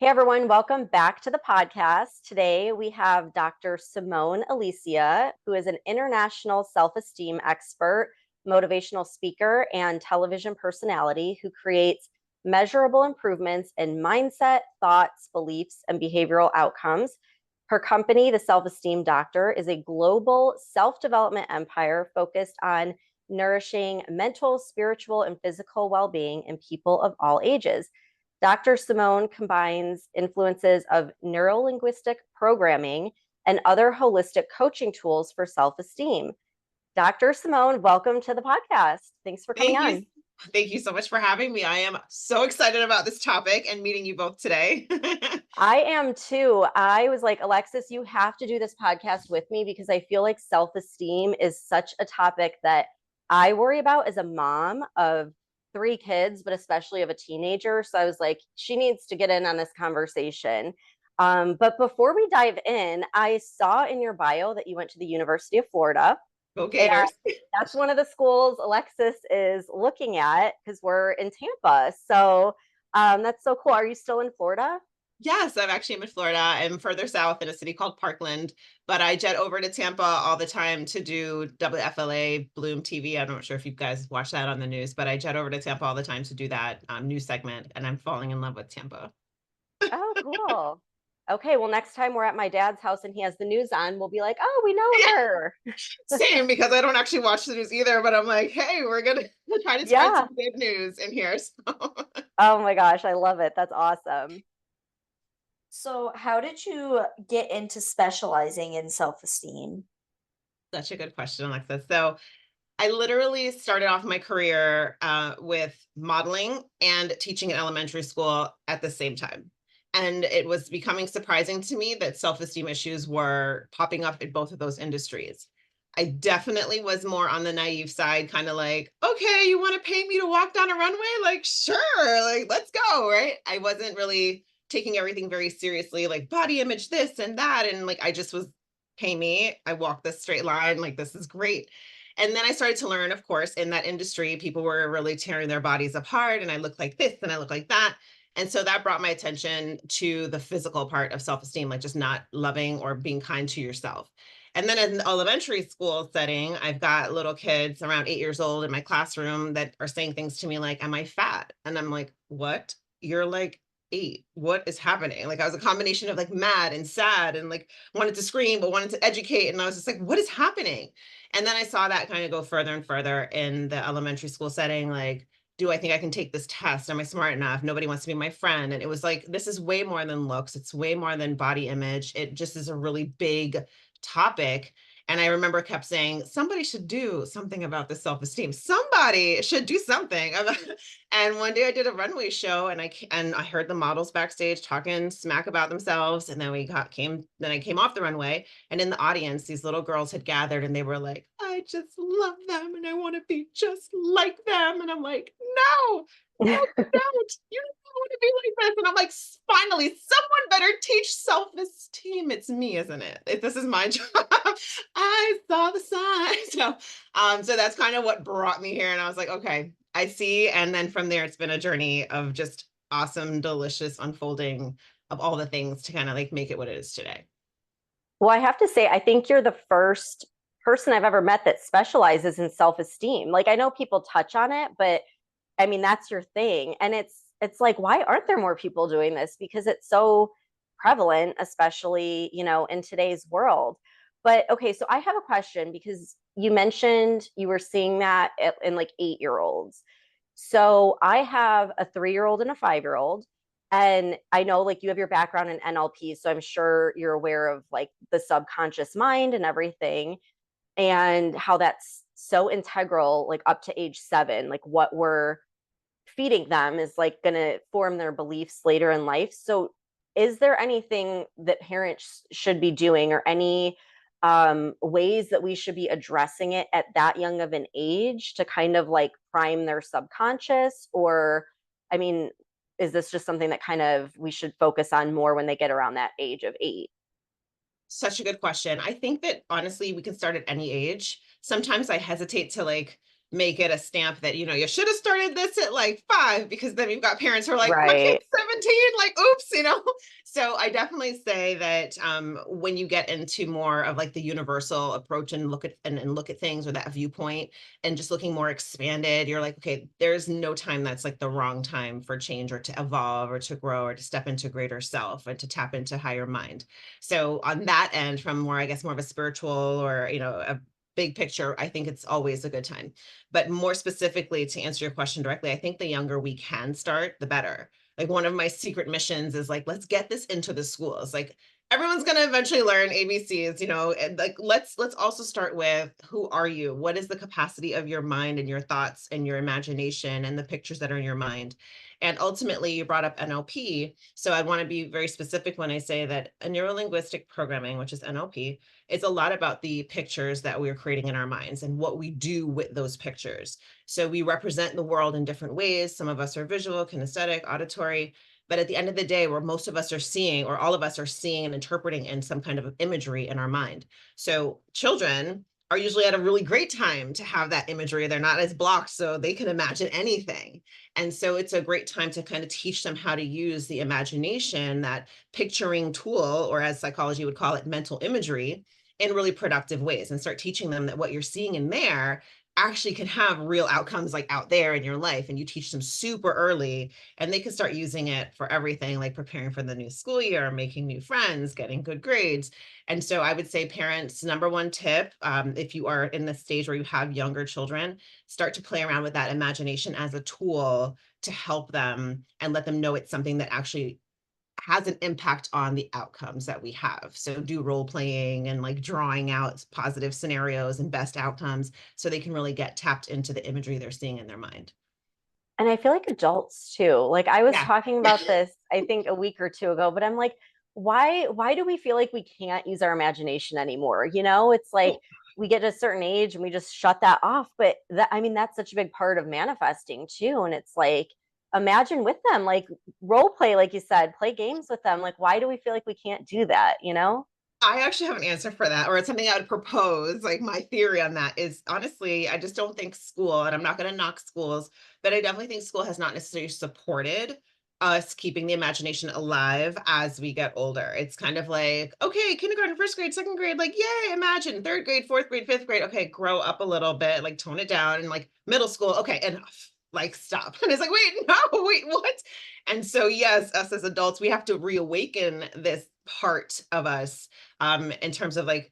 Hey everyone, welcome back to the podcast. Today we have Dr. Simone Alicia, who is an international self-esteem expert, motivational speaker, and television personality who creates measurable improvements in mindset, thoughts, beliefs, and behavioral outcomes. Her company, the Self Esteem Doctor, is a global self-development empire focused on nourishing mental, spiritual, and physical well-being in people of all ages. Dr. Simone combines influences of Neuro Linguistic Programming and other holistic coaching tools for self-esteem. Dr. Simone, welcome to the podcast. Thanks for coming Thank you. on. Thank you so much for having me. I am so excited about this topic and meeting you both today. I am too. I was like, Alexis, you have to do this podcast with me because I feel like self-esteem is such a topic that I worry about as a mom of 3 kids, but especially of a teenager. So I was like, she needs to get in on this conversation. But before we dive in, I saw in your bio that you went to the University of Florida. Go And Gators. that's one of the schools Alexis is looking at because we're in Tampa. So that's so cool. Are you still in Florida? Yes, I'm actually in Florida. I'm further south in a city called Parkland, but I jet over to Tampa all the time to do WFLA Bloom TV. I'm not sure if you guys watch that on the news, but I jet over to Tampa all the time to do that news segment, and I'm falling in love with Tampa. Oh, cool. Okay, well, next time we're at my dad's house and he has the news on, we'll be like, oh, we know Yeah, her. same, because I don't actually watch the news either, but I'm like, hey, we're gonna try to spread Yeah. some good news in here. So. Oh my gosh, I love it. That's awesome. So, how did you get into specializing in self-esteem? Such a good question, Alexa. So I literally started off my career with modeling and teaching in elementary school at the same time. And it was becoming surprising to me that self-esteem issues were popping up in both of those industries. I definitely was more on the naive side, kind of like, okay, you want to pay me to walk down a runway? Like, sure, like, let's go, right? I wasn't really taking everything very seriously, like body image, this and that. And like, I just was, pay me, I walk this straight line, like, this is great. And then I started to learn, of course, in that industry, people were really tearing their bodies apart, and I look like this and I look like that. And so that brought my attention to the physical part of self esteem, like just not loving or being kind to yourself. And then in the elementary school setting, I've got little kids around 8 years old in my classroom that are saying things to me like, am I fat? And I'm like, what? You're like 8. What is happening? Like I was a combination of like mad and sad and like wanted to scream, but wanted to educate. And I was just like, what is happening? And then I saw that kind of go further and further in the elementary school setting. Like, do I think I can take this test? Am I smart enough? Nobody wants to be my friend. And it was like, this is way more than looks. It's way more than body image. It just is a really big topic. And I remember kept saying, somebody should do something about this self-esteem. Somebody should do something. And one day I did a runway show and I heard the models backstage talking smack about themselves. And then then I came off the runway, and in the audience, these little girls had gathered and they were like, I just love them and I want to be just like them. And I'm like, no, no, you don't. You don't want to be like this. And I'm like, finally, someone better teach self-esteem. It's me, isn't it? This is my job. I saw the sign. So that's kind of what brought me here. And I was like, okay, I see. And then from there, it's been a journey of just awesome, delicious unfolding of all the things to kind of like make it what it is today. Well, I have to say, I think you're the first person I've ever met that specializes in self-esteem. Like I know people touch on it, but I mean, that's your thing. And it's like, why aren't there more people doing this? Because it's so prevalent, especially, in today's world. But okay, so I have a question because you mentioned you were seeing that in like 8-year-olds. So I have a 3-year-old and a 5-year-old. And I know like you have your background in NLP, so I'm sure you're aware of like the subconscious mind and everything and how that's so integral, like up to age 7, like what we're feeding them is like going to form their beliefs later in life. So is there anything that parents should be doing or any ways that we should be addressing it at that young of an age to kind of like prime their subconscious? Or, I mean, is this just something that kind of we should focus on more when they get around that age of 8? Such a good question. I think that honestly, we can start at any age. Sometimes I hesitate to like make it a stamp that, you should have started this at like 5, because then we've got parents who are like, my Right. kid's 17, like, oops. So I definitely say that when you get into more of like the universal approach and look at things, or that viewpoint, and just looking more expanded, you're like, okay, there's no time that's like the wrong time for change, or to evolve, or to grow, or to step into greater self, and to tap into higher mind. So on that end, from more, I guess, more of a spiritual, or, a big picture, I think it's always a good time. But more specifically, to answer your question directly, I think the younger we can start, the better. Like, one of my secret missions is like, let's get this into the schools. Like, everyone's going to eventually learn ABCs, and like, let's also start with, who are you? What is the capacity of your mind and your thoughts and your imagination and the pictures that are in your mind? And ultimately, you brought up NLP. So I want to be very specific when I say that a neuro linguistic programming, which is NLP, it's a lot about the pictures that we're creating in our minds and what we do with those pictures. So we represent the world in different ways. Some of us are visual, kinesthetic, auditory. But at the end of the day, where most of us are seeing, or all of us are seeing and interpreting in some kind of imagery in our mind. So children are usually at a really great time to have that imagery. They're not as blocked, so they can imagine anything. And so it's a great time to kind of teach them how to use the imagination, that picturing tool, or as psychology would call it, mental imagery, in really productive ways, and start teaching them that what you're seeing in there actually can have real outcomes, like out there in your life. And you teach them super early, and they can start using it for everything, like preparing for the new school year, making new friends, getting good grades. And so I would say, parents, number one tip, if you are in the stage where you have younger children, start to play around with that imagination as a tool to help them, and let them know it's something that actually has an impact on the outcomes that we have. So do role playing and like drawing out positive scenarios and best outcomes, so they can really get tapped into the imagery they're seeing in their mind. And I feel like adults too. Like, I was Yeah. talking about this, I think a week or two ago, but I'm like, why do we feel like we can't use our imagination anymore? It's like we get to a certain age and we just shut that off. But that's such a big part of manifesting too. And it's like, imagine with them, like role play, like you said, play games with them. Like, why do we feel like we can't do that? I actually have an answer for that, or it's something I would propose. Like, my theory on that is, honestly, I just don't think school, and I'm not going to knock schools, but I definitely think school has not necessarily supported us keeping the imagination alive as we get older. It's kind of like, okay, kindergarten, first grade, second grade, like, yay, imagine. Third grade, fourth grade, fifth grade, okay, grow up a little bit, like tone it down. And like middle school, okay, enough. Like, stop. And it's like, wait, no, wait, what? And so, yes, us as adults, we have to reawaken this part of us, in terms of like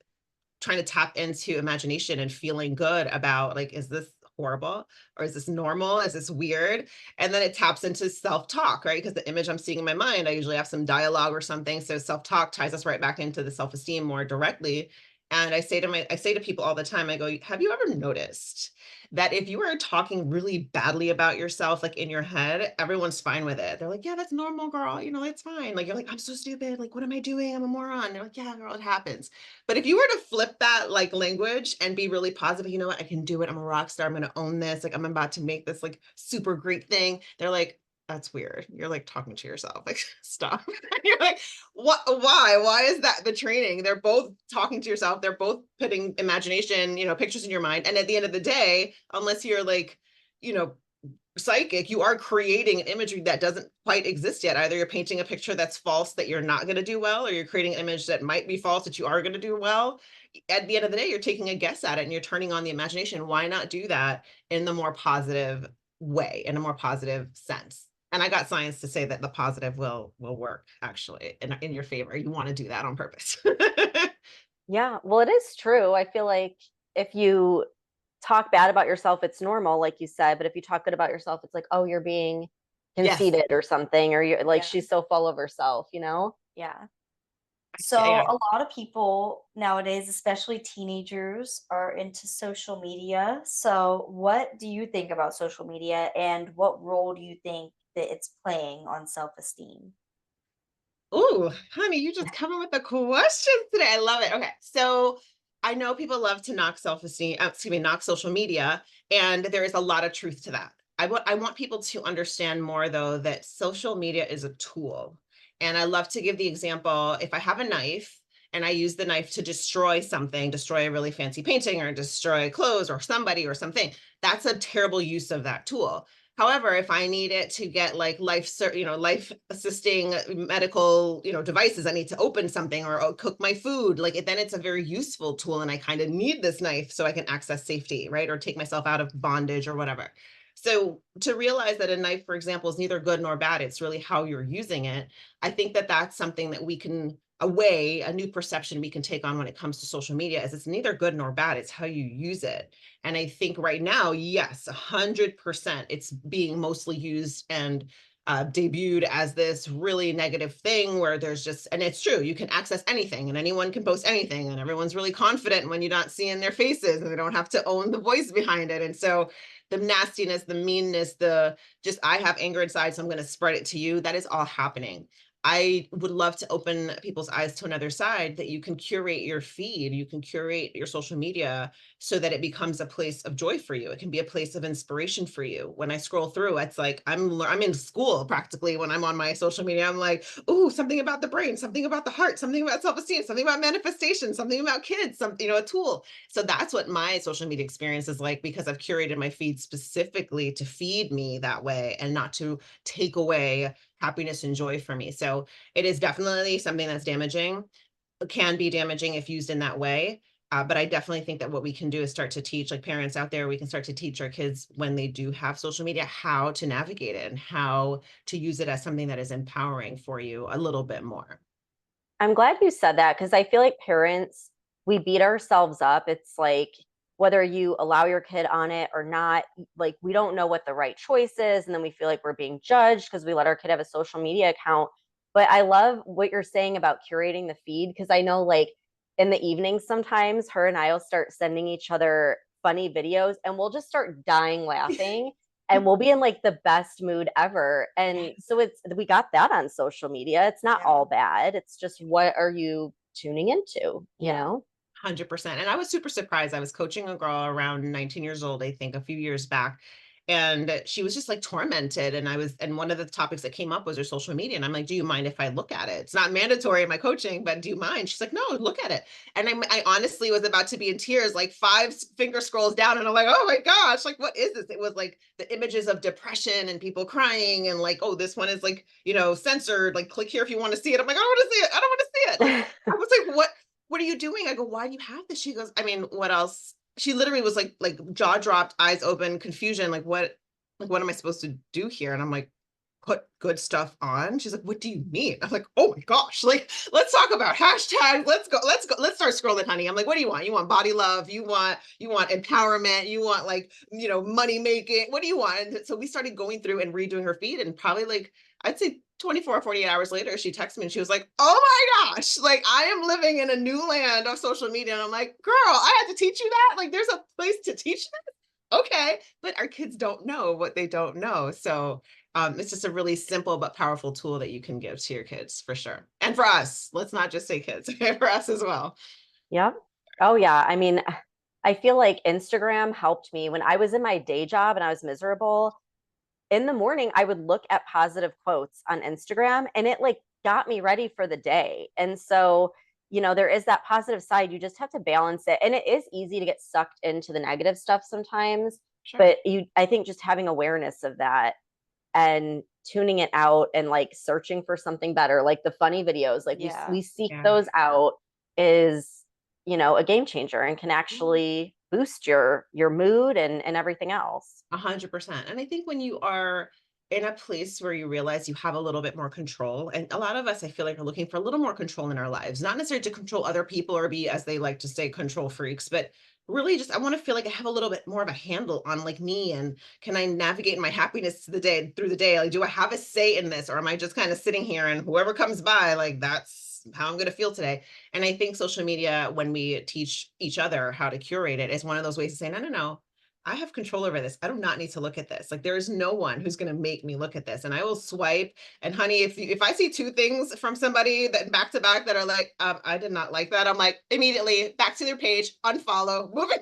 trying to tap into imagination and feeling good about, like, is this horrible, or is this normal? Is this weird? And then it taps into self-talk, right? Because the image I'm seeing in my mind, I usually have some dialogue or something. So self-talk ties us right back into the self-esteem more directly. And I say to people all the time, I go, have you ever noticed that if you are talking really badly about yourself, like in your head, everyone's fine with it. They're like, yeah, that's normal, girl. It's fine. Like, you're like, I'm so stupid. Like, what am I doing? I'm a moron. They're like, yeah, girl, it happens. But if you were to flip that like language and be really positive, you know what, I can do it. I'm a rock star. I'm going to own this. Like, I'm about to make this like super great thing. They're like, that's weird. You're like talking to yourself. Like, stop. You're like, what? Why? Why is that the training? They're both talking to yourself. They're both putting imagination, pictures in your mind. And at the end of the day, unless you're like, you know, psychic, you are creating an imagery that doesn't quite exist yet. Either you're painting a picture that's false that you're not going to do well, or you're creating an image that might be false that you are going to do well. At the end of the day, you're taking a guess at it and you're turning on the imagination. Why not do that in the more positive way, in a more positive sense? And I got science to say that the positive will work actually in your favor. You want to do that on purpose. Yeah, well, it is true. I feel like if you talk bad about yourself, it's normal, like you said. But if you talk good about yourself, it's like, oh, you're being Yes. conceited or something, or you're like, Yeah. she's so full of herself. Yeah. So Yeah. a lot of people nowadays, especially teenagers, are into social media. So what do you think about social media, and what role do you think that it's playing on self-esteem? Ooh, honey, you just coming with the questions today. I love it. Okay. So I know people love to knock self-esteem, knock social media, and there is a lot of truth to that. I want people to understand more though that social media is a tool. And I love to give the example, if I have a knife and I use the knife to destroy something, destroy a really fancy painting or destroy clothes or somebody or something, that's a terrible use of that tool. However, if I need it to get like life assisting medical, devices, I need to open something or cook my food, then it's a very useful tool. And I kind of need this knife so I can access safety, right? Or take myself out of bondage or whatever. So to realize that a knife, for example, is neither good nor bad, it's really how you're using it. I think that that's something that a new perception we can take on when it comes to social media is it's neither good nor bad, it's how you use it. And I think right now, yes, 100%, it's being mostly used and debuted as this really negative thing where and it's true, you can access anything and anyone can post anything and everyone's really confident when you're not seeing their faces and they don't have to own the voice behind it. And so the nastiness, the meanness, I have anger inside, so I'm going to spread it to you. That is all happening. I would love to open people's eyes to another side that you can curate your feed, you can curate your social media so that it becomes a place of joy for you. It can be a place of inspiration for you. When I scroll through, it's like I'm in school practically when I'm on my social media. I'm like, oh, something about the brain, something about the heart, something about self-esteem, something about manifestation, something about kids, a tool. So that's what my social media experience is like because I've curated my feed specifically to feed me that way and not to take away happiness and joy for me. So it is definitely something that's damaging. It can be damaging if used in that way. But I definitely think that what we can do is start to teach, like parents out there, we can start to teach our kids when they do have social media, how to navigate it and how to use it as something that is empowering for you a little bit more. I'm glad you said that because I feel like parents, we beat ourselves up. It's like whether you allow your kid on it or not, like we don't know what the right choice is. And then we feel like we're being judged because we let our kid have a social media account. But I love what you're saying about curating the feed because I know like in the evenings sometimes her and I will start sending each other funny videos and we'll just start dying laughing and we'll be in like the best mood ever. And so we got that on social media. It's not all bad. It's just what are you tuning into, you know? 100%. And I was super surprised. I was coaching a girl around 19 years old, I think, a few years back. And she was just like tormented. And one of the topics that came up was her social media. And I'm like, do you mind if I look at it? It's not mandatory in my coaching, but do you mind? She's like, no, look at it. And I honestly was about to be in tears, like 5 finger scrolls down. And I'm like, oh my gosh, like, what is this? It was like the images of depression and people crying and like, oh, this one is like, censored, like click here if you want to see it. I'm like, I don't want to see it. I don't want to see it. Like, I was like, what are you doing? I go, why do you have this? She goes, I mean, what else? She literally was like jaw dropped, eyes open, confusion. Like, what am I supposed to do here? And I'm like, put good stuff on. She's like, what do you mean? I'm like, oh my gosh, like, let's talk about hashtag. Let's go. Let's start scrolling, honey. I'm like, what do you want? You want body love? You want empowerment? You want like, money making? What do you want? And so we started going through and redoing her feed and probably like, I'd say 24 or 48 hours later, she texted me and she was like, oh my gosh, like I am living in a new land of social media. And I'm like, girl, I had to teach you that? Like there's a place to teach that? Okay. But our kids don't know what they don't know. So it's just a really simple but powerful tool that you can give to your kids for sure. And for us, let's not just say kids, for us as well. Yep. Oh yeah. I mean, I feel like Instagram helped me when I was in my day job and I was miserable. In the morning, I would look at positive quotes on Instagram and it like got me ready for the day. And so, there is that positive side. You just have to balance it. And it is easy to get sucked into the negative stuff sometimes. Sure. But I think just having awareness of that and tuning it out and like searching for something better, like the funny videos, like we seek those out is, a game changer and can actually boost your mood and everything else. 100%. And I think when you are in a place where you realize you have a little bit more control, and a lot of us, I feel like, are looking for a little more control in our lives, not necessarily to control other people or be, as they like to say, control freaks, but really just, I want to feel like I have a little bit more of a handle on like me. And can I navigate my happiness through the day? Like, do I have a say in this? Or am I just kind of sitting here and whoever comes by, like, that's how I'm going to feel today. And I think social media, when we teach each other how to curate it, is one of those ways to say, no, I have control over this. I do not need to look at this. Like there is no one who's going to make me look at this. And I will swipe. And honey, if I see 2 things from somebody that back to back that are like, I did not like that, I'm like immediately back to their page, unfollow, moving.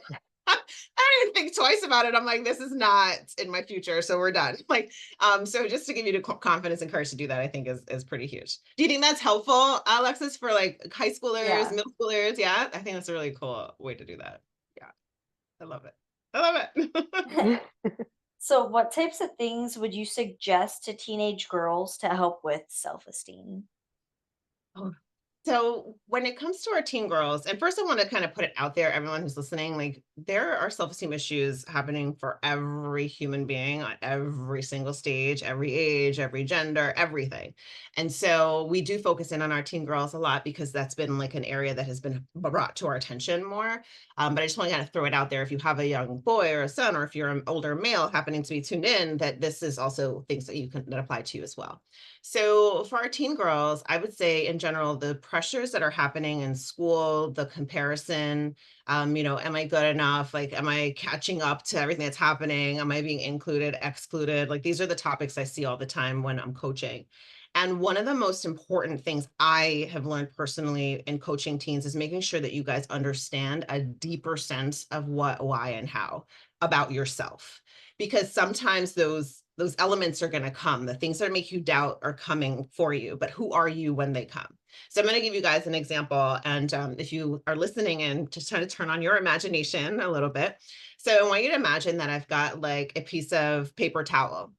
I don't even think twice about it. I'm like, this is not in my future, so we're done. Like, so just to give you the confidence and courage to do that, I think is pretty huge. Do you think that's helpful, Alexis, for like high schoolers, Yeah. middle schoolers? Yeah, I think that's a really cool way to do that. Yeah, I love it. I love it. So, what types of things would you suggest to teenage girls to help with self-esteem? Oh, so when it comes to our teen girls, and first I want to kind of put it out there, everyone who's listening, like there are self-esteem issues happening for every human being on every single stage, every age, every gender, everything. And so we do focus in on our teen girls a lot because that's been like an area that has been brought to our attention more. But I just want to kind of throw it out there if you have a young boy or a son, or if you're an older male happening to be tuned in, that this is also things that you can that apply to you as well. So for our teen girls, I would say in general, the pressures that are happening in school, the comparison, am I good enough? Like, am I catching up to everything that's happening? Am I being included, excluded? Like, these are the topics I see all the time when I'm coaching. And one of the most important things I have learned personally in coaching teens is making sure that you guys understand a deeper sense of what, why, and how about yourself. Because sometimes those elements are going to come. The things that make you doubt are coming for you, but who are you when they come? So I'm going to give you guys an example. And if you are listening and just trying to turn on your imagination a little bit. So I want you to imagine that I've got like a piece of paper towel.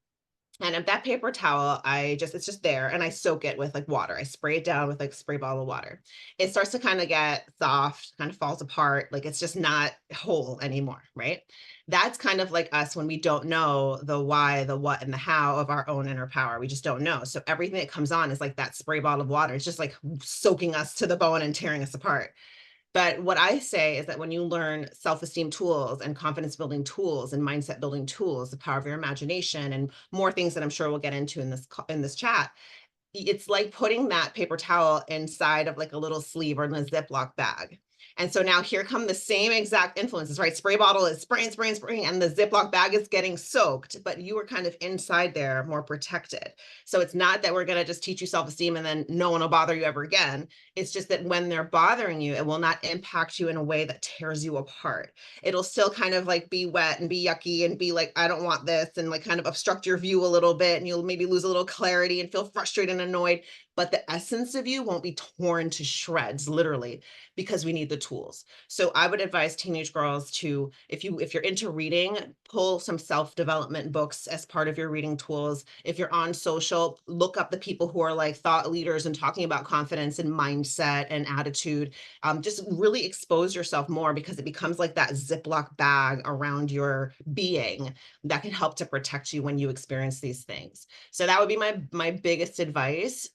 And if that paper towel, it's just there and I soak it with like water. I spray it down with like spray bottle of water. It starts to kind of get soft, kind of falls apart. Like it's just not whole anymore, right? That's kind of like us when we don't know the why, the what, and the how of our own inner power. We just don't know. So everything that comes on is like that spray bottle of water. It's just like soaking us to the bone and tearing us apart. But what I say is that when you learn self-esteem tools and confidence building tools and mindset building tools, the power of your imagination and more things that I'm sure we'll get into in this chat, it's like putting that paper towel inside of like a little sleeve or in a Ziploc bag. And so now here come the same exact influences, right? Spray bottle is spraying, spraying, spraying, and the Ziploc bag is getting soaked, but you are kind of inside there more protected. So it's not that we're going to just teach you self-esteem and then no one will bother you ever again. It's just that when they're bothering you, it will not impact you in a way that tears you apart. It'll still kind of like be wet and be yucky and be like, I don't want this, and like kind of obstruct your view a little bit. And you'll maybe lose a little clarity and feel frustrated and annoyed, but the essence of you won't be torn to shreds, literally, because we need the tools. So I would advise teenage girls to, if you're into reading, pull some self-development books as part of your reading tools. If you're on social, look up the people who are like thought leaders and talking about confidence and mindset and attitude. Just really expose yourself more because it becomes like that Ziploc bag around your being that can help to protect you when you experience these things. So that would be my biggest advice,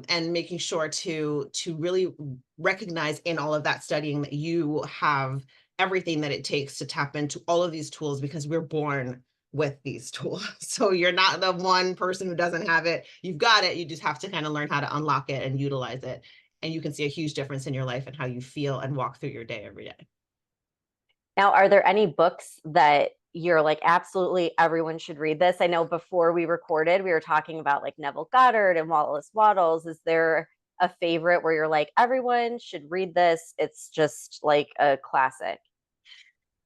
and making sure to really recognize in all of that studying that you have everything that it takes to tap into all of these tools because we're born with these tools. So you're not the one person who doesn't have it. You've got it. You just have to kind of learn how to unlock it and utilize it. And you can see a huge difference in your life and how you feel and walk through your day every day. Now, are there any books that you're like, absolutely everyone should read this? I know before we recorded, we were talking about like Neville Goddard and Wallace Wattles. Is there a favorite where you're like, everyone should read this? It's just like a classic.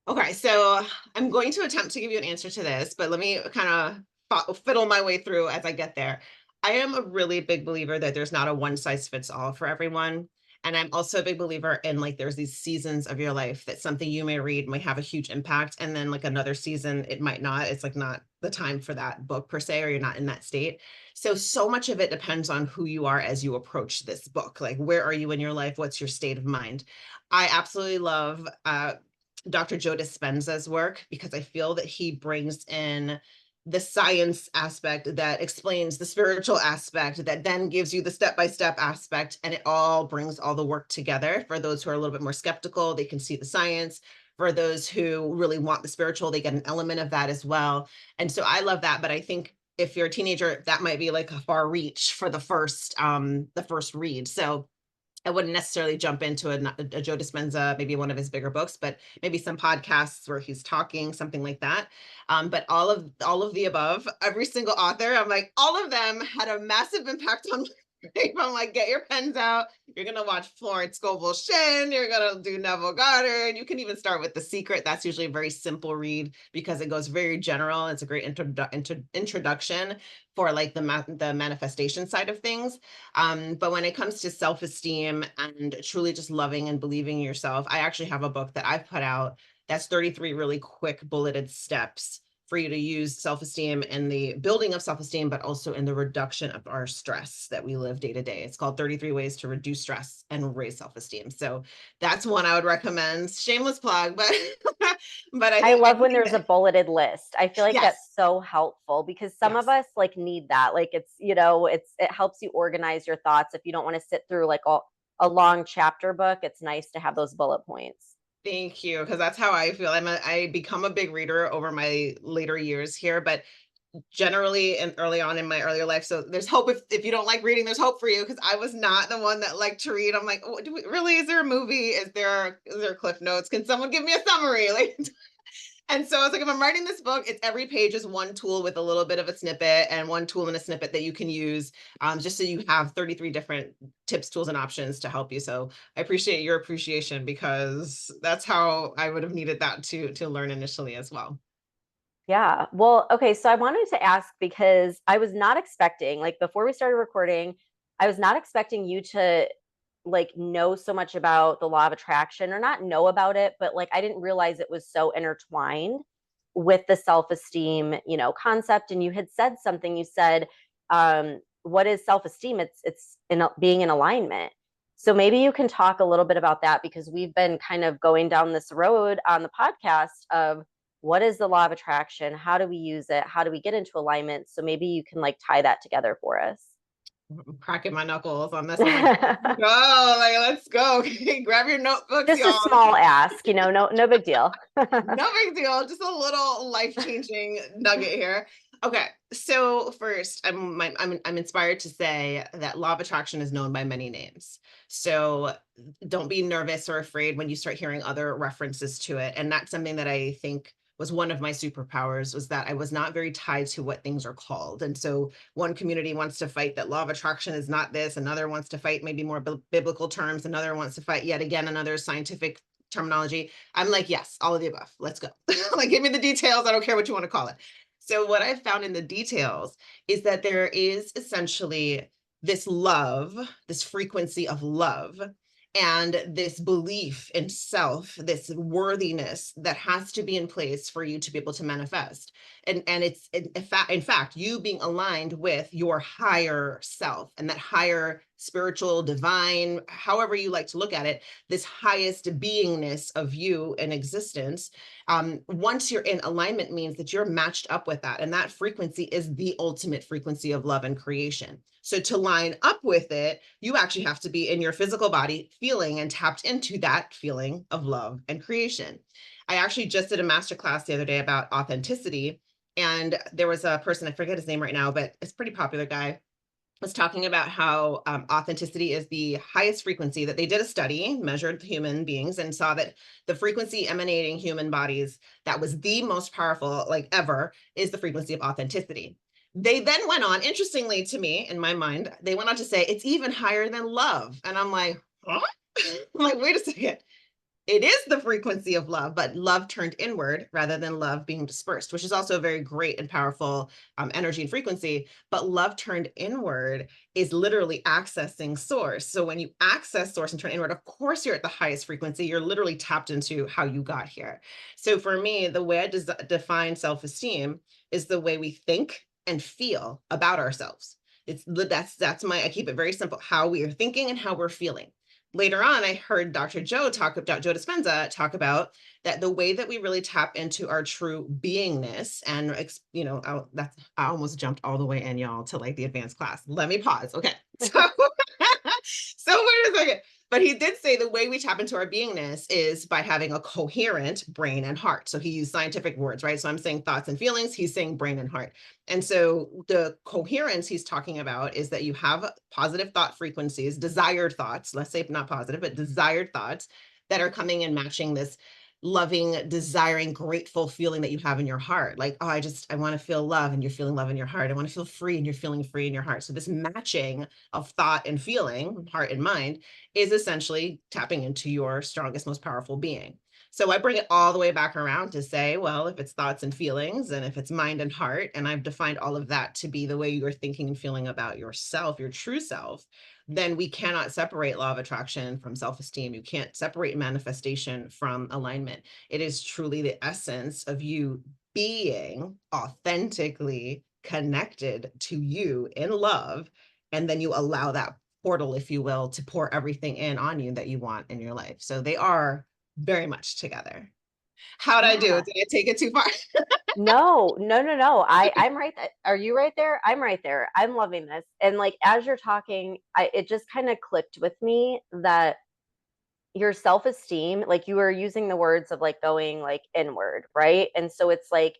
Okay, so I'm going to attempt to give you an answer to this, but let me kind of fiddle my way through as I get there. I am a really big believer that there's not a one size fits all for everyone. And I'm also a big believer in like there's these seasons of your life that something you may read might have a huge impact. And then like another season, it might not. It's like not the time for that book per se, or you're not in that state. So much of it depends on who you are as you approach this book. Like, where are you in your life? What's your state of mind? I absolutely love Dr. Joe Dispenza's work because I feel that he brings in the science aspect that explains the spiritual aspect that then gives you the step-by-step aspect, and it all brings all the work together. For those who are a little bit more skeptical, they can see the science. For those who really want the spiritual, they get an element of that as well. And so I love that, but I think if you're a teenager, that might be like a far reach for the first read. So I wouldn't necessarily jump into a Joe Dispenza, maybe one of his bigger books, but maybe some podcasts where he's talking, something like that. But all of the above, every single author, I'm like, all of them had a massive impact on I'm like, get your pens out. You're going to watch Florence Scovel Shinn. You're going to do Neville Goddard. You can even start with The Secret. That's usually a very simple read because it goes very general. It's a great introduction for like the manifestation side of things. But when it comes to self-esteem and truly just loving and believing in yourself, I actually have a book that I've put out that's 33 really quick bulleted steps for you to use self-esteem in the building of self-esteem, but also in the reduction of our stress that we live day to day. It's called 33 Ways to Reduce Stress and Raise Self-Esteem. So that's one I would recommend. Shameless plug, but but I love when think there's a bulleted list. I feel like yes, that's so helpful because some of yes. us like need that. Like it's, it helps you organize your thoughts. If you don't want to sit through like a long chapter book, it's nice to have those bullet points. Thank you, because that's how I feel. I become a big reader over my later years here, but generally and early on in my earlier life. So there's hope if you don't like reading, there's hope for you because I was not the one that liked to read. I'm like, oh, really? Is there a movie? Is there cliff notes? Can someone give me a summary? Like, and so I was like, if I'm writing this book, it's every page is one tool with a little bit of a snippet and one tool and a snippet that you can use, just so you have 33 different tips, tools, and options to help you. So I appreciate your appreciation because that's how I would have needed that to learn initially as well. Yeah. Well, okay. So I wanted to ask because I was not expecting, like, before we started recording, I was not expecting you to like know so much about the law of attraction, or not know about it, but like I didn't realize it was so intertwined with the self-esteem, concept. And you had said something, you said, what is self-esteem? It's being in alignment. So maybe you can talk a little bit about that because we've been kind of going down this road on the podcast of what is the law of attraction? How do we use it? How do we get into alignment? So maybe you can like tie that together for us. I'm cracking my knuckles on this. I'm like, go, like, let's go. Okay, grab your notebooks, Just a y'all. small ask, no big deal. No big deal. Just a little life-changing nugget here. Okay, so first, I'm inspired to say that law of attraction is known by many names. So don't be nervous or afraid when you start hearing other references to it. And that's something that I think was one of my superpowers, was that I was not very tied to what things are called. And so one community wants to fight that law of attraction is not this, another wants to fight maybe more biblical terms, another wants to fight yet again another scientific terminology. I'm like, yes, all of the above. Let's go. Like, give me the details. I don't care what you want to call it. So, what I found in the details is that there is essentially this love, this frequency of love, and this belief in self, this worthiness that has to be in place for you to be able to manifest. And it's in fact, you being aligned with your higher self and that higher spiritual, divine, however you like to look at it, this highest beingness of you in existence. Once you're in alignment means that you're matched up with that. And that frequency is the ultimate frequency of love and creation. So to line up with it, you actually have to be in your physical body feeling and tapped into that feeling of love and creation. I actually just did a masterclass the other day about authenticity. And there was a person, I forget his name right now, but it's a pretty popular guy, was talking about how authenticity is the highest frequency. That they did a study, measured human beings, and saw that the frequency emanating human bodies that was the most powerful, like ever, is the frequency of authenticity. They then went on, interestingly to me, in my mind, they went on to say it's even higher than love. And I'm like, huh? I'm like, wait a second. It is the frequency of love, but love turned inward rather than love being dispersed, which is also a very great and powerful energy and frequency. But love turned inward is literally accessing source. So when you access source and turn inward, of course, you're at the highest frequency. You're literally tapped into how you got here. So for me, the way I define self-esteem is the way we think and feel about ourselves. That's I keep it very simple, how we are thinking and how we're feeling. Later on, I heard Dr. Joe Dispenza talk about that the way that we really tap into our true beingness, and I almost jumped all the way in, y'all, to like the advanced class. Let me pause. Okay. So wait a second. But he did say the way we tap into our beingness is by having a coherent brain and heart. So he used scientific words, right? So I'm saying thoughts and feelings. He's saying brain and heart. And so the coherence he's talking about is that you have positive thought frequencies, desired thoughts, let's say not positive, but desired thoughts that are coming and matching this loving, desiring, grateful feeling that you have in your heart. Like, oh, I want to feel love, and you're feeling love in your heart. I want to feel free, and you're feeling free in your heart. So this matching of thought and feeling, heart and mind, is essentially tapping into your strongest, most powerful being. So I bring it all the way back around to say, well, if it's thoughts and feelings, and if it's mind and heart, and I've defined all of that to be the way you're thinking and feeling about yourself, your true self, then we cannot separate law of attraction from self-esteem. You can't separate manifestation from alignment. It is truly the essence of you being authentically connected to you in love. And then you allow that portal, if you will, to pour everything in on you that you want in your life. So they are very much together. How'd I do? Yeah. Did I take it too far? No, no, no, no. I'm right. Are you right there? I'm right there. I'm loving this. And like as you're talking, it just kind of clicked with me that your self-esteem, like you were using the words of like going like inward, right? And so it's like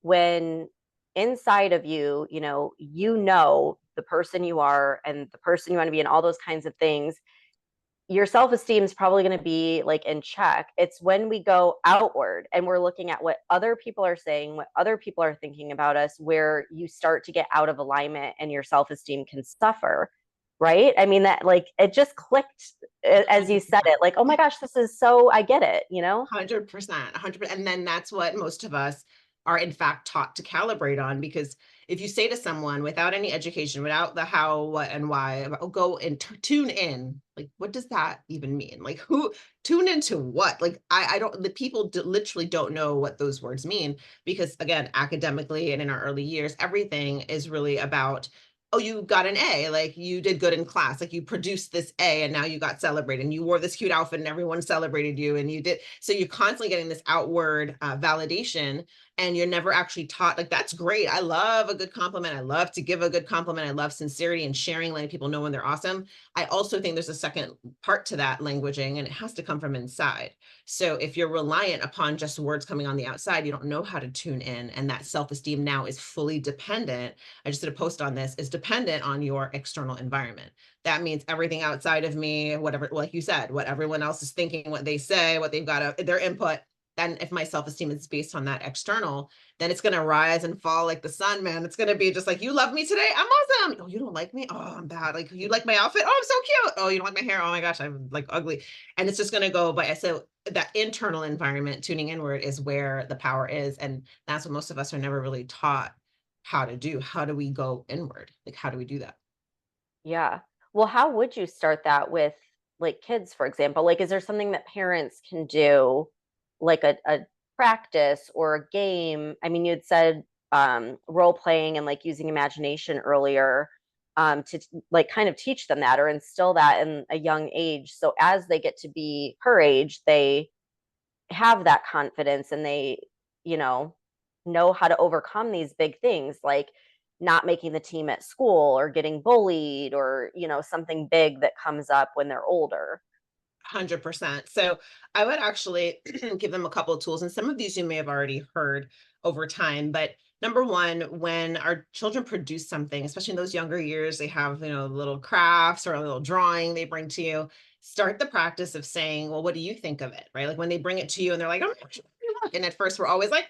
when inside of you, you know the person you are and the person you want to be and all those kinds of things, your self-esteem is probably going to be like in check. It's when we go outward and we're looking at what other people are saying, what other people are thinking about us, where you start to get out of alignment and your self-esteem can suffer. Right. I mean, that like it just clicked as you said it, like, oh my gosh, this is so, I get it, 100%, 100%. And then that's what most of us are in fact taught to calibrate on, because if you say to someone without any education, without the how, what, and why, go and tune in, like, what does that even mean? Like, who tune into what? Like, I don't, the people literally don't know what those words mean, because again, academically and in our early years, everything is really about, oh, you got an A, like you did good in class, like you produced this A and now you got celebrated and you wore this cute outfit and everyone celebrated you and you did. So you're constantly getting this outward validation, and you're never actually taught, like, that's great. I love a good compliment. I love to give a good compliment. I love sincerity and sharing, letting people know when they're awesome. I also think there's a second part to that languaging, and it has to come from inside. So if you're reliant upon just words coming on the outside, you don't know how to tune in. And that self-esteem now is fully dependent. I just did a post on this, is dependent on your external environment. That means everything outside of me, whatever, like you said, what everyone else is thinking, what they say, what they've got, their input. Then if my self-esteem is based on that external, then it's going to rise and fall like the sun, man. It's going to be just like, you love me today, I'm awesome. Oh, you don't like me, oh, I'm bad. Like, you like my outfit, oh, I'm so cute. Oh, you don't like my hair, oh my gosh, I'm like ugly. And it's just going to go by. So that internal environment, tuning inward, is where the power is. And that's what most of us are never really taught how to do. How do we go inward? Like, how do we do that? Yeah. Well, how would you start that with like kids, for example? Like, is there something that parents can do, like a practice or a game? I mean, you had said role playing and like using imagination earlier, to like kind of teach them that or instill that in a young age. So as they get to be her age, they have that confidence and they, you know how to overcome these big things like not making the team at school or getting bullied or, something big that comes up when they're older. 100%. So I would actually give them a couple of tools, and some of these you may have already heard over time. But number one, when our children produce something, especially in those younger years, they have, little crafts or a little drawing they bring to you. Start the practice of saying, well, what do you think of it? Right? Like when they bring it to you and they're like, oh, look. And at first we're always like,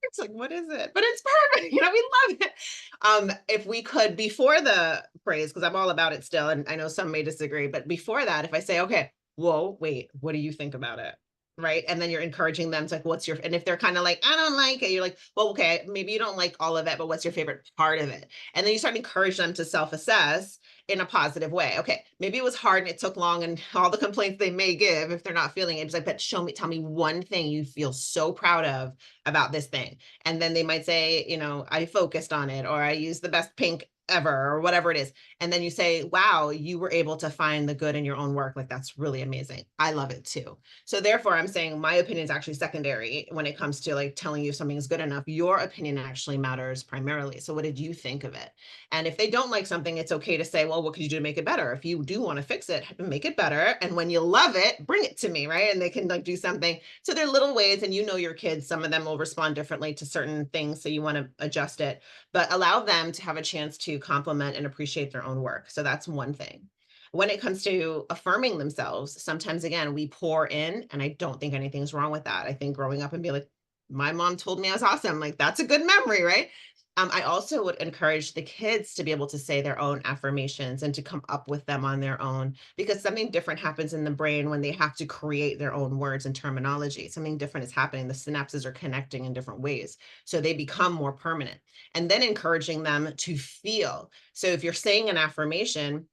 it's like, what is it? But it's perfect. We love it. If we could, before the praise, because I'm all about it still, and I know some may disagree, but before that, if I say, okay, whoa, wait, what do you think about it? Right. And then you're encouraging them to like, and if they're kind of like, I don't like it, you're like, well, okay, maybe you don't like all of it, but what's your favorite part of it? And then you start to encourage them to self-assess in a positive way. Okay, maybe it was hard and it took long and all the complaints they may give if they're not feeling it. It's like, but tell me one thing you feel so proud of about this thing. And then they might say, I focused on it, or I used the best pink ever, or whatever it is. And then you say, wow, you were able to find the good in your own work. Like, that's really amazing. I love it too. So therefore I'm saying my opinion is actually secondary when it comes to like telling you something is good enough. Your opinion actually matters primarily. So what did you think of it? And if they don't like something, it's okay to say, well, what could you do to make it better? If you do want to fix it, make it better. And when you love it, bring it to me, right? And they can like do something. So there are little ways, and your kids, some of them will respond differently to certain things. So you want to adjust it, but allow them to have a chance to compliment and appreciate their own work. So that's one thing. When it comes to affirming themselves, sometimes again, we pour in, and I don't think anything's wrong with that. I think growing up and be like, my mom told me I was awesome. Like, that's a good memory, right? I also would encourage the kids to be able to say their own affirmations and to come up with them on their own, because something different happens in the brain when they have to create their own words and terminology. Something different is happening. The synapses are connecting in different ways. So they become more permanent. And then encouraging them to feel. So if you're saying an affirmation,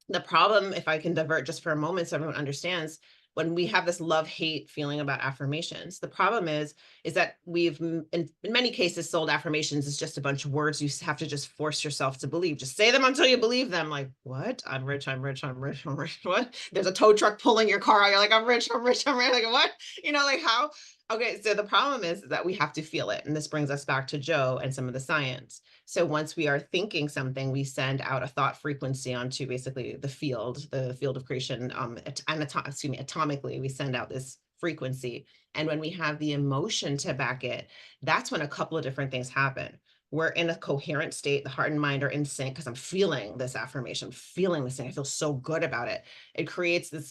the problem, if I can divert just for a moment so everyone understands, when we have this love-hate feeling about affirmations, the problem is that we've in many cases sold affirmations as just a bunch of words you have to just force yourself to believe. Just say them until you believe them. Like, what? I'm rich, I'm rich, I'm rich, I'm rich. What? There's a tow truck pulling your car. You're like, I'm rich, I'm rich, I'm rich. Like, what? Like how? Okay, so the problem is that we have to feel it. And this brings us back to Joe and some of the science. So once we are thinking something, we send out a thought frequency onto basically the field of creation, atomically, we send out this frequency. And when we have the emotion to back it, that's when a couple of different things happen. We're in a coherent state. The heart and mind are in sync because I'm feeling this affirmation, I'm feeling this thing. I feel so good about it. It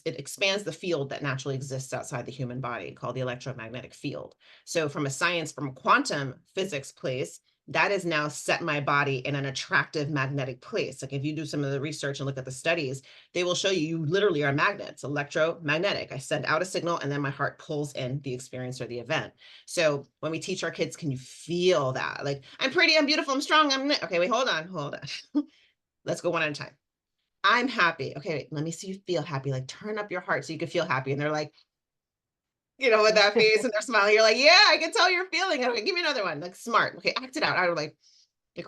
expands the field that naturally exists outside the human body called the electromagnetic field. So from a quantum physics place, that has now set my body in an attractive magnetic place. Like if you do some of the research and look at the studies, they will show you literally are a magnet. It's electromagnetic. I send out a signal and then my heart pulls in the experience or the event. So when we teach our kids, can you feel that? Like, I'm pretty, I'm beautiful, I'm strong, okay, wait, hold on. Let's go one at a time. I'm happy. Okay, wait, let me see you feel happy. Like turn up your heart so you can feel happy. And they're like, with that face and they're smiling. You're like, yeah, I can tell you're feeling it. Okay, give me another one. Like smart. Okay, act it out. I was like,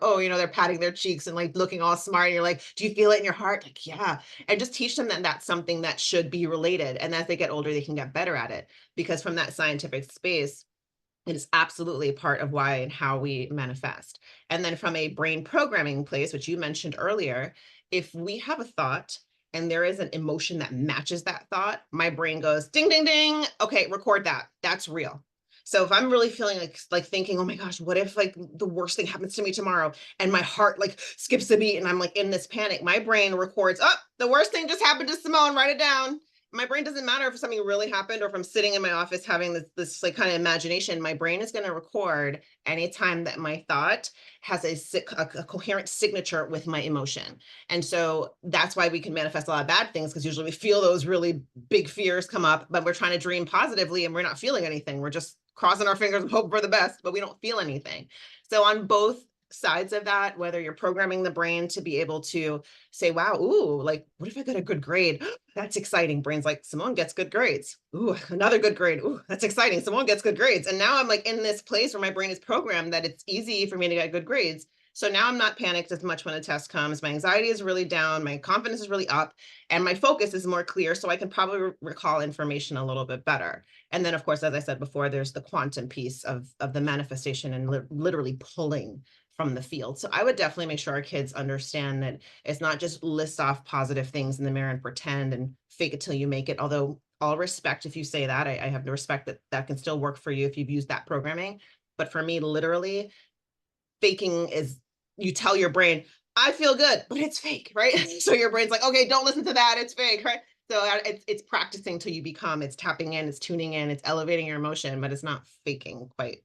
oh, they're patting their cheeks and like looking all smart. And you're like, do you feel it in your heart? Like, yeah. And just teach them that that's something that should be related. And as they get older, they can get better at it, because from that scientific space, it is absolutely a part of why and how we manifest. And then from a brain programming place, which you mentioned earlier, if we have a thought and there is an emotion that matches that thought, my brain goes ding, ding, ding. Okay, record that. That's real. So if I'm really feeling like thinking, oh my gosh, what if like the worst thing happens to me tomorrow and my heart like skips a beat and I'm like in this panic, my brain records, oh, the worst thing just happened to Simone, write it down. My brain doesn't matter if something really happened or if I'm sitting in my office having this like kind of imagination. My brain is going to record anytime that my thought has a coherent signature with my emotion. And so that's why we can manifest a lot of bad things, because usually we feel those really big fears come up, but we're trying to dream positively and we're not feeling anything. We're just crossing our fingers and hoping for the best, but we don't feel anything. So on both sides of that, whether you're programming the brain to be able to say, wow, ooh, like, what if I got a good grade? That's exciting. Brain's like, Simone gets good grades. Ooh, another good grade. Ooh, that's exciting. Simone gets good grades. And now I'm like in this place where my brain is programmed that it's easy for me to get good grades. So now I'm not panicked as much when a test comes. My anxiety is really down. My confidence is really up. And my focus is more clear. So I can probably recall information a little bit better. And then, of course, as I said before, there's the quantum piece of the manifestation and literally pulling from the field. So I would definitely make sure our kids understand that it's not just list off positive things in the mirror and pretend and fake it till you make it. Although all respect, if you say that, I have the respect that that can still work for you if you've used that programming. But for me, literally faking is, you tell your brain, I feel good, but it's fake, right? So your brain's like, okay, don't listen to that. It's fake, right? So it's practicing till you become, it's tapping in, it's tuning in, it's elevating your emotion, but it's not faking quite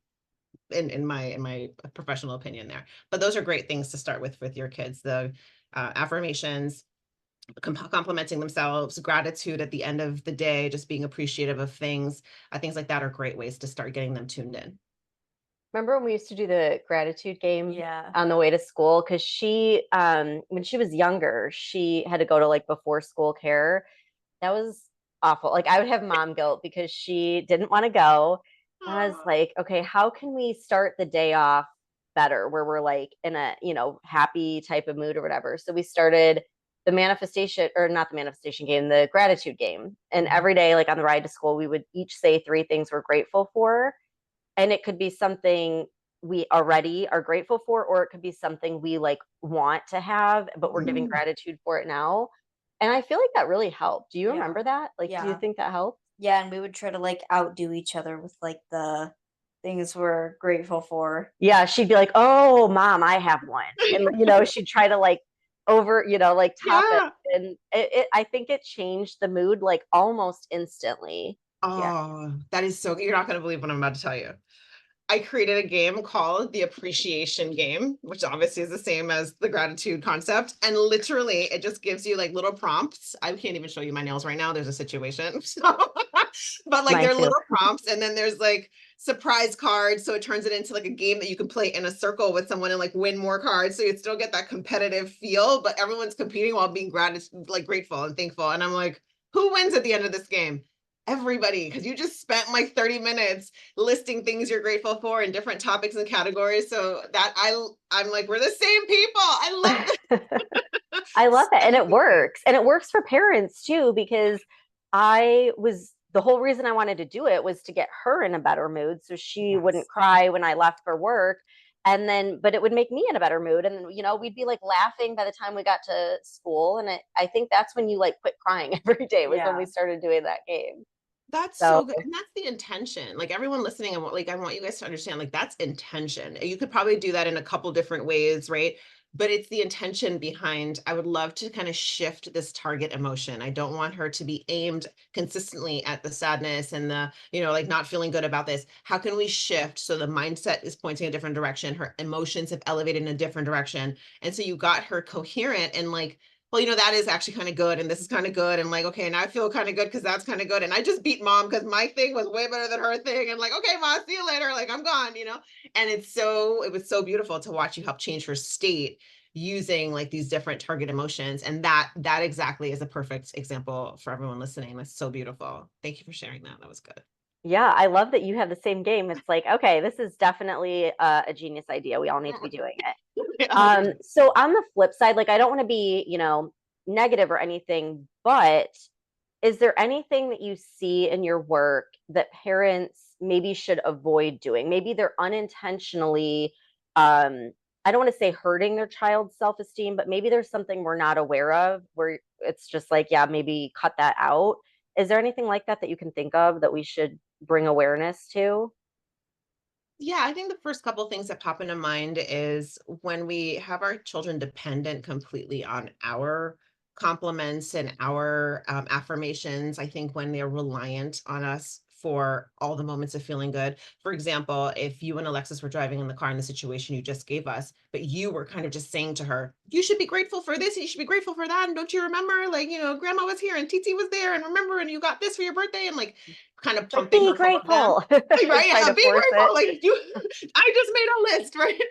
in my professional opinion there. But those are great things to start with your kids. The affirmations, complimenting themselves, gratitude at the end of the day, just being appreciative of things like that are great ways to start getting them tuned in. Remember when we used to do the gratitude game Yeah. on the way to school? Because she, when she was younger, she had to go to like before school care. That was awful. Like I would have mom guilt because she didn't want to go. And I was like, okay, how can we start the day off better where we're like in a, happy type of mood or whatever. So we started the manifestation, or not the manifestation game, the gratitude game. And every day, like on the ride to school, we would each say 3 things we're grateful for. And it could be something we already are grateful for, or it could be something we like want to have, but we're giving gratitude for it now. And I feel like that really helped. Do you remember that? Like, do you Yeah. think that helped? Yeah, and we would try to like outdo each other with like the things we're grateful for. Yeah, she'd be like, "Oh, mom, I have one." And she'd try to like over, like top it. Yeah. And I think it changed the mood like almost instantly. Yeah. Oh, that is so, you're not going to believe what I'm about to tell you. I created a game called the appreciation game, which obviously is the same as the gratitude concept. And literally it just gives you like little prompts. I can't even show you my nails right now. There's a situation. So, but like Mine they're too. little prompts. And then there's like surprise cards. So it turns it into like a game that you can play in a circle with someone and like win more cards. So you still get that competitive feel, but everyone's competing while being grateful and thankful. And I'm like, who wins at the end of this game? Everybody, because you just spent like 30 minutes listing things you're grateful for in different topics and categories. So that I'm like, we're the same people. I love this. I love it. And it Thank you. works. And it works for parents too, because the whole reason I wanted to do it was to get her in a better mood so she Yes. wouldn't cry when I left for work. And then, but it would make me in a better mood. And, we'd be like laughing by the time we got to school. And I think that's when you like quit crying every day was when we started doing that game. That's So so good. And that's the intention. Like everyone listening, I want you guys to understand, like that's intention. You could probably do that in a couple different ways, right? But it's the intention behind, I would love to kind of shift this target emotion. I don't want her to be aimed consistently at the sadness and the, like not feeling good about this. How can we shift so the mindset is pointing a different direction? Her emotions have elevated in a different direction. And so you got her coherent and like, well, that is actually kind of good. And this is kind of good. And like, okay, now I feel kind of good because that's kind of good. And I just beat mom because my thing was way better than her thing. And like, okay, mom, see you later. Like, I'm gone. And it was so beautiful to watch you help change her state using like these different target emotions. And that exactly is a perfect example for everyone listening. That's so beautiful. Thank you for sharing that. That was good. yeah, I love that you have the same game. It's like, okay, this is definitely a genius idea. We all need to be doing it. So on the flip side, like I don't want to be, negative or anything, but is there anything that you see in your work that parents maybe should avoid doing? Maybe they're unintentionally, I don't want to say hurting their child's self-esteem, but maybe there's something we're not aware of where it's just like, yeah, maybe cut that out. Is there anything like that that you can think of that we should bring awareness to? Yeah, I think the first couple things that pop into mind is when we have our children dependent completely on our compliments and our affirmations. I think when they're reliant on us for all the moments of feeling good. For example, if you and Alexis were driving in the car in the situation you just gave us, but you were kind of just saying to her, you should be grateful for this, and you should be grateful for that. And don't you remember, like, grandma was here and Titi was there, and remember, and you got this for your birthday, and like kind of Like, pumping be her full of them. grateful. Right, Try yeah, to be force grateful. it. Like I just made a list, right?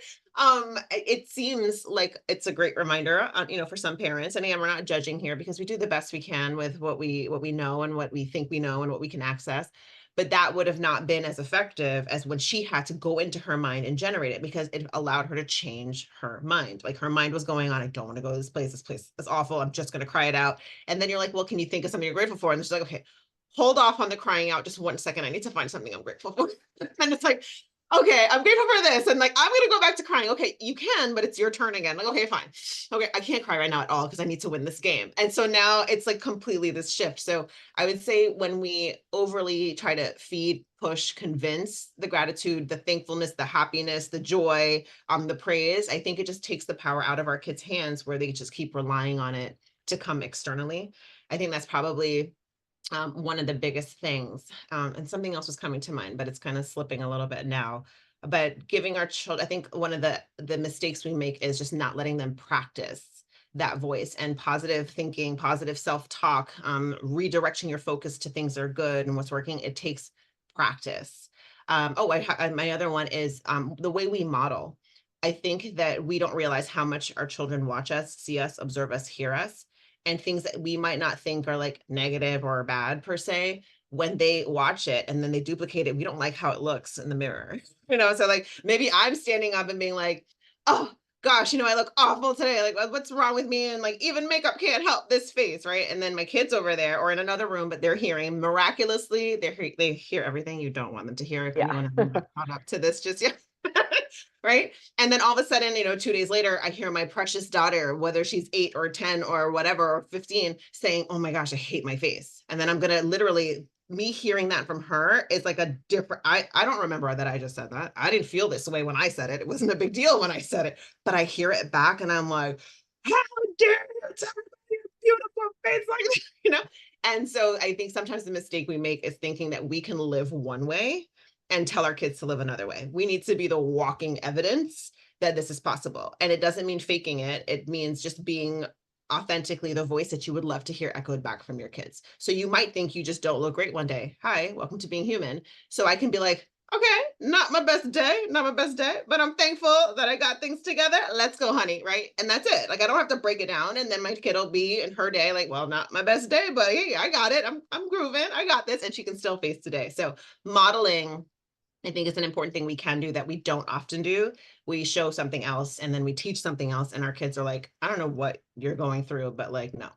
It seems like it's a great reminder, for some parents. And again, we're not judging here because we do the best we can with what we know and what we think we know and what we can access. But that would have not been as effective as when she had to go into her mind and generate it, because it allowed her to change her mind. Like her mind was going on, I don't want to go to this place. This place is awful. I'm just going to cry it out. And then you're like, well, can you think of something you're grateful for? And she's like, okay, hold off on the crying out just 1 second. I need to find something I'm grateful for. And it's like, okay, I'm grateful for this. And like, I'm going to go back to crying. Okay, you can, but it's your turn again. Like, okay, fine. Okay, I can't cry right now at all because I need to win this game. And so now it's like completely this shift. So I would say when we overly try to feed, push, convince the gratitude, the thankfulness, the happiness, the joy, the praise, I think it just takes the power out of our kids' hands where they just keep relying on it to come externally. I think that's probably one of the biggest things. And something else was coming to mind, but it's kind of slipping a little bit now. But giving our children, I think one of the mistakes we make is just not letting them practice that voice and positive thinking, positive self-talk, redirecting your focus to things that are good and what's working. It takes practice. My other one is the way we model. I think that we don't realize how much our children watch us, see us, observe us, hear us, and things that we might not think are like negative or bad per se. When they watch it and then they duplicate it, we don't like how it looks in the mirror. So like maybe I'm standing up and being like, oh gosh, I look awful today. Like, what's wrong with me? And like, even makeup can't help this face, right? And then my kid's over there or in another room, but they're hearing miraculously, they hear everything you don't want them to hear. If Yeah. anyone hasn't got caught up to this just yet. Right. And then all of a sudden, 2 days later, I hear my precious daughter, whether she's 8 or 10 or whatever, or 15, saying, oh my gosh, I hate my face. And then I'm going to literally, me hearing that from her is like a different, I don't remember that I just said that. I didn't feel this way when I said it. It wasn't a big deal when I said it, but I hear it back and I'm like, how dare you tell me you're It's like, and so I think sometimes the mistake we make is thinking that we can live one way and tell our kids to live another way. We need to be the walking evidence that this is possible. And it doesn't mean faking it. It means just being authentically the voice that you would love to hear echoed back from your kids. So you might think you just don't look great one day. Hi, welcome to being human. So I can be like, okay, not my best day, but I'm thankful that I got things together. Let's go, honey, right? And that's it. Like, I don't have to break it down. And then my kid will be in her day, like, well, not my best day, but hey, I got it. I'm grooving. I got this. And she can still face today. So modeling, I think, is an important thing we can do that we don't often do. We show something else and then we teach something else. And our kids are like, I don't know what you're going through, but like, no.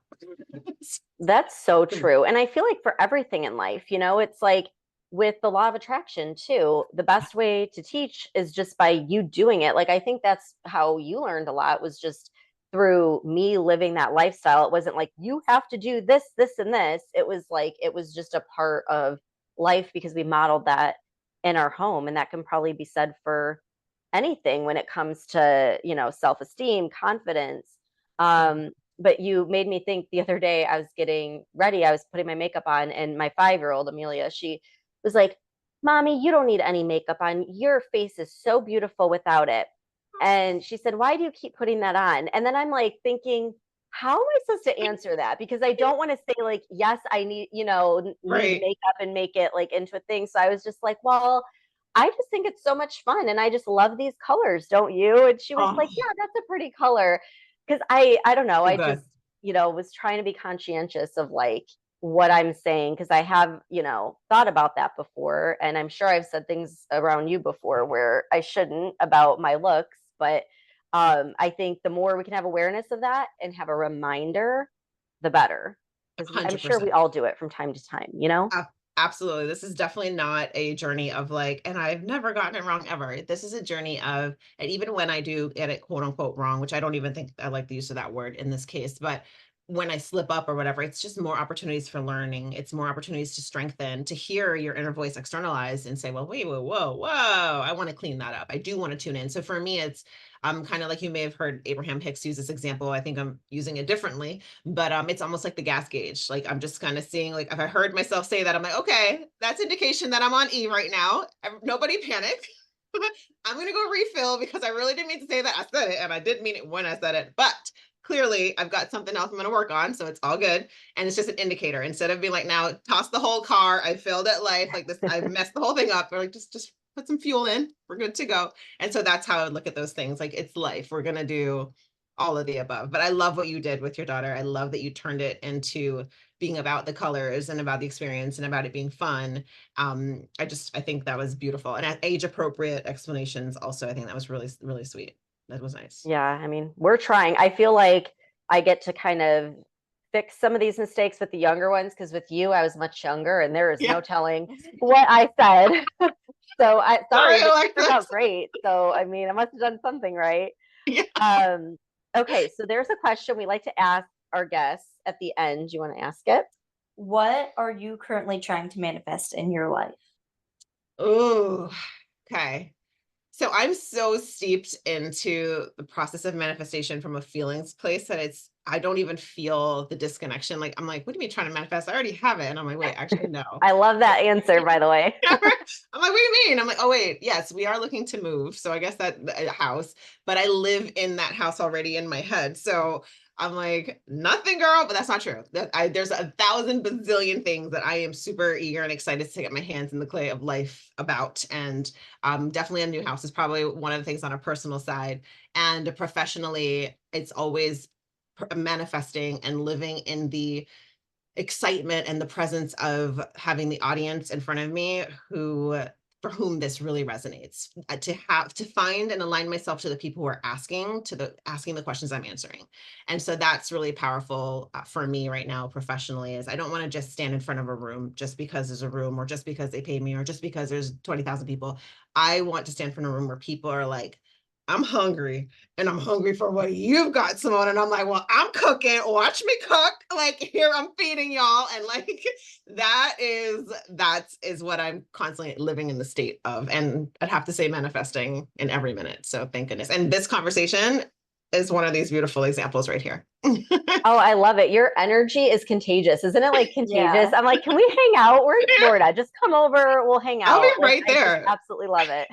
That's so true. And I feel like for everything in life, it's like with the law of attraction too, the best way to teach is just by you doing it. Like, I think that's how you learned a lot, was just through me living that lifestyle. It wasn't like you have to do this, this, and this. It was like, it was just a part of life because we modeled that in our home. And that can probably be said for anything when it comes to, self-esteem, confidence. But you made me think the other day, I was getting ready, I was putting my makeup on, and my 5-year-old, Amelia, she was like, Mommy, you don't need any makeup on. Your face is so beautiful without it. And she said, why do you keep putting that on? And then I'm like thinking, how am I supposed to answer that? Because I don't want to say like, yes, I need, need Right. makeup and make it like into a thing. So I was just like, well, I just think it's so much fun. And I just love these colors, don't you? And she was Oh, like, yeah, that's a pretty color. Because I don't know, so I good. just, was trying to be conscientious of like what I'm saying, because I have, thought about that before. And I'm sure I've said things around you before where I shouldn't about my looks. But I think the more we can have awareness of that and have a reminder, the better. Because I'm sure 100%. we all do it from time to time, Absolutely. This is definitely not a journey of like, and I've never gotten it wrong ever. This is a journey of, and even when I do get it quote unquote wrong, which I don't even think I like the use of that word in this case, but when I slip up or whatever, it's just more opportunities for learning. It's more opportunities to strengthen, to hear your inner voice externalized and say, well, wait, whoa, I want to clean that up. I do want to tune in. So for me, it's kind of like, you may have heard Abraham Hicks use this example. I think I'm using it differently, but it's almost like the gas gauge. Like, I'm just kind of seeing, like, if I heard myself say that, I'm like, okay, that's indication that I'm on E right now. Nobody panic. I'm going to go refill because I really didn't mean to say that. I said it and I didn't mean it when I said it, but clearly I've got something else I'm going to work on. So it's all good. And it's just an indicator. Instead of being like, now toss the whole car, I failed at life, like this, I've messed the whole thing up. Or like, just put some fuel in, we're good to go. And so that's how I would look at those things. Like, it's life. We're going to do all of the above. But I love what you did with your daughter. I love that you turned it into being about the colors and about the experience and about it being fun. I think that was beautiful. And at age appropriate explanations also, I think that was really, really sweet. That was nice. Yeah, I mean, we're trying. I feel like I get to kind of fix some of these mistakes with the younger ones, because with you, I was much younger and there is no telling what I said. So sorry, but it turned out great. So, I mean, I must have done something right. Yeah. Okay, so there's a question we like to ask our guests at the end. You want to ask it? What are you currently trying to manifest in your life? Oh, okay. So I'm so steeped into the process of manifestation from a feelings place that I don't even feel the disconnection. Like, I'm like, what do you mean trying to manifest? I already have it. And I'm like, wait, actually, no. I love that answer, by the way. I'm like, what do you mean? I'm like, oh, wait, yes, we are looking to move. So I guess that a house, but I live in that house already in my head. So I'm like, nothing, girl, but that's not true. There's 1,000 bazillion things that I am super eager and excited to get my hands in the clay of life about. And definitely a new house is probably one of the things on a personal side. And professionally, it's always manifesting and living in the excitement and the presence of having the audience in front of me for whom this really resonates, to find and align myself to the people who are asking the questions I'm answering. And so that's really powerful for me right now professionally, is I don't want to just stand in front of a room just because there's a room, or just because they pay me, or just because there's 20,000 people. I want to stand in front of a room where people are like, I'm hungry, and I'm hungry for what you've got, Simone. And I'm like, well, I'm cooking. Watch me cook. Like, here, I'm feeding y'all. And like, that is what I'm constantly living in the state of. And I'd have to say manifesting in every minute. So thank goodness. And this conversation is one of these beautiful examples right here. Oh, I love it. Your energy is contagious. Isn't it like contagious? Yeah. I'm like, can we hang out? We're in Florida. Just come over. We'll hang I'll be out. Like, right I just there. absolutely love it.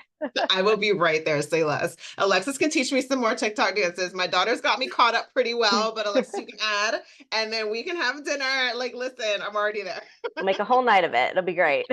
I will be right there. Say less. Alexis can teach me some more TikTok dances. My daughter's got me caught up pretty well, but Alexis, you can add, and then we can have dinner. Like, listen, I'm already there. We'll make a whole night of it. It'll be great.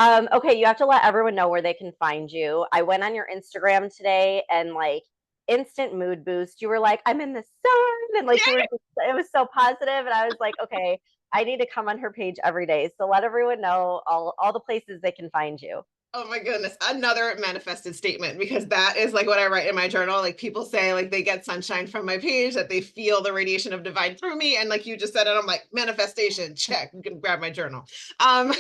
Okay, you have to let everyone know where they can find you. I went on your Instagram today and like instant mood boost. You were like, I'm in the sun, and like you were just, it was so positive, and I was like, okay, I need to come on her page every day. So let everyone know all the places they can find you. Oh my goodness, another manifested statement, because that is like what I write in my journal. Like people say like they get sunshine from my page, that they feel the radiation of divine through me. And like you just said it, I'm like, manifestation, check. You can grab my journal. I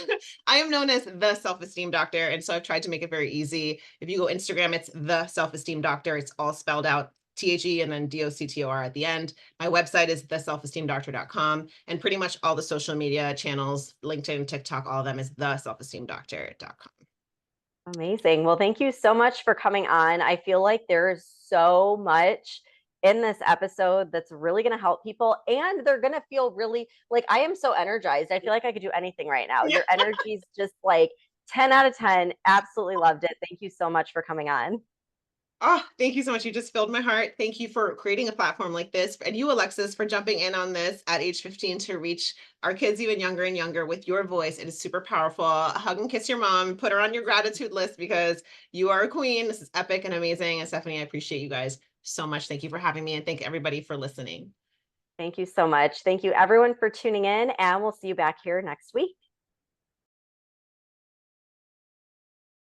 am known as the Self Esteem Doctor. And so I've tried to make it very easy. If you go Instagram, it's the Self Esteem Doctor. It's all spelled out. THE and then DOCTOR at the end. My website is theselfesteemdoctor.com, and pretty much all the social media channels, LinkedIn, TikTok, all of them is theselfesteemdoctor.com. Amazing. Well, thank you so much for coming on. I feel like there's so much in this episode that's really going to help people, and they're going to feel really like I am so energized. I feel like I could do anything right now. Your energy is just like 10 out of 10. Absolutely loved it. Thank you so much for coming on. Oh, thank you so much. You just filled my heart. Thank you for creating a platform like this. And you, Alexis, for jumping in on this at age 15 to reach our kids even younger and younger with your voice. It is super powerful. Hug and kiss your mom. Put her on your gratitude list, because you are a queen. This is epic and amazing. And Stephanie, I appreciate you guys so much. Thank you for having me, and thank everybody for listening. Thank you so much. Thank you, everyone, for tuning in, and we'll see you back here next week.